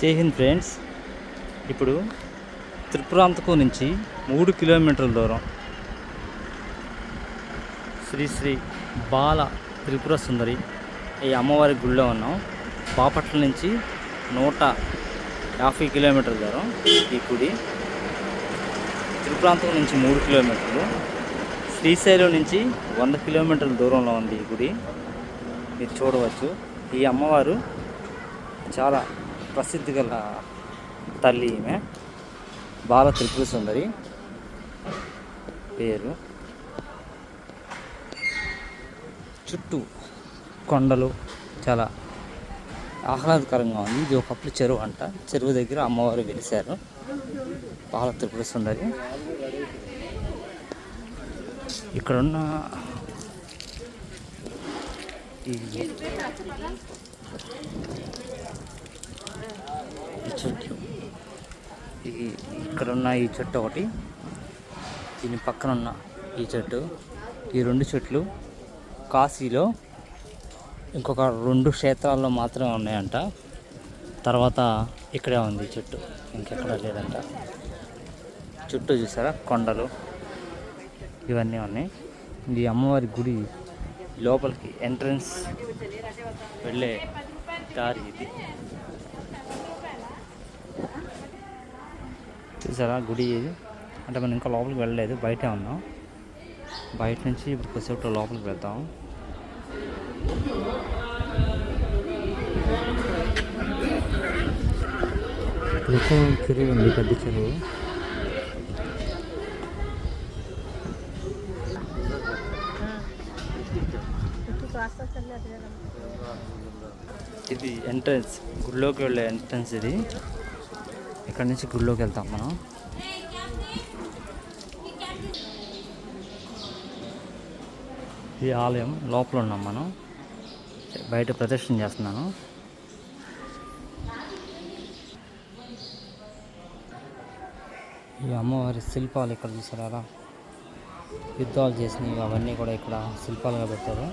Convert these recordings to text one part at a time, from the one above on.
జై హింద్ ఫ్రెండ్స్. ఇప్పుడు త్రిపురాంతకం నుంచి 3 కిలోమీటర్ల దూరం శ్రీ శ్రీ బాల త్రిపుర సుందరి ఈ అమ్మవారి గుడిలో ఉన్నాం. బాపట్ల నుంచి 150 కిలోమీటర్ల దూరం ఈ గుడి. త్రిపురాంతకం నుంచి 3 కిలోమీటర్లు, శ్రీశైలం నుంచి 100 కిలోమీటర్ల దూరంలో ఉంది ఈ గుడి. మీరు చూడవచ్చు. ఈ అమ్మవారు చాలా ప్రసిద్ధి గల తల్లి. ఈమె బాల త్రిపుర సుందరి పేరు. చుట్టూ కొండలు, చాలా ఆహ్లాదకరంగా ఉంది. ఇది ఒకప్పుడు చెరువు అంట. చెరువు దగ్గర అమ్మవారు వెలిశారు బాల త్రిపుర సుందరి. ఇక్కడున్న ఈ చెట్టు, ఇక్కడున్న ఈ చెట్టు ఒకటి, దీని పక్కన ఉన్న ఈ చెట్టు, ఈ 2 చెట్లు కాశీలో ఇంకొక 2 క్షేత్రాల్లో మాత్రమే ఉన్నాయంట. తర్వాత ఇక్కడే ఉంది ఈ చెట్టు, ఇంకెక్కడ లేదంట. చుట్టూ చూసారా కొండలు ఇవన్నీ ఉన్నాయి. ఈ అమ్మవారి గుడి లోపలికి ఎంట్రన్స్ వెళ్ళే దారి ఇది. చూసారా గుడి ఇది. అంటే మనం ఇంకా లోపలికి వెళ్ళలేదు, బయటే ఉన్నాం. బయట నుంచి ఇప్పుడు కొద్దిసేపు లోపలికి వెళ్తాం. చెరువు ఉంది, పెద్ద చెరువు. ఇది ఎంట్రన్స్, గుడిలోకి వెళ్ళే ఎంట్రన్స్ ఇది. ఇక్కడ నుంచి గుడిలోకి వెళ్తాం మనం. ఈ ఆలయం లోపల ఉన్నాం మనం. బయట ప్రదర్శన చేస్తున్నాను. ఈ అమ్మవారి శిల్పాలు ఇక్కడ చూసారా, యుద్ధాలు చేసినవి అవన్నీ కూడా ఇక్కడ శిల్పాలుగా పెట్టారు.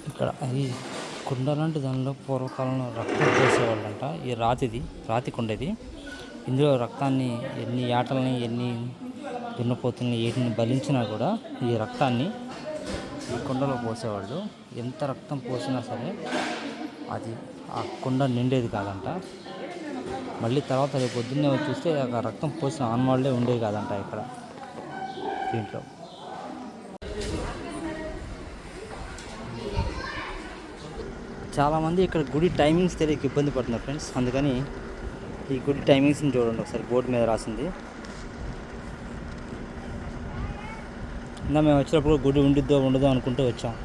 ఇక్కడ ఈ కుండ లాంటి దానిలో పూర్వకాలంలో రక్తం పోసేవాళ్ళంట. ఈ రాతి కుండ ఇది. ఇందులో రక్తాన్ని, ఎన్ని ఏటల్ని, ఎన్ని దున్నపోతుల్ని, ఏటిని బలించినా కూడా ఈ రక్తాన్ని ఈ కుండలో పోసేవాళ్ళు. ఎంత రక్తం పోసినా సరే అది ఆ కుండ నిండేది కాదంట. మళ్ళీ తర్వాత రేపు పొద్దున్నే చూస్తే ఆ రక్తం పోసిన ఆన్వాళ్లే ఉండేది కాదంట ఇక్కడ దీంట్లో. చాలామంది ఇక్కడ గుడి టైమింగ్స్ తెలియక ఇబ్బంది పడుతున్నారు ఫ్రెండ్స్. అందుకని ఈ గుడి టైమింగ్స్ని చూడండి ఒకసారి, బోర్డు మీద రాసింది. ఇంకా మేము వచ్చినప్పుడు గుడి ఉండిద్దో ఉండదో అనుకుంటూ వచ్చాం.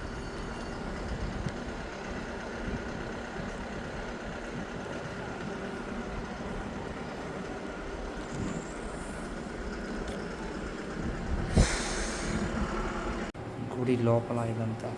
గుడి లోపల ఇదంతా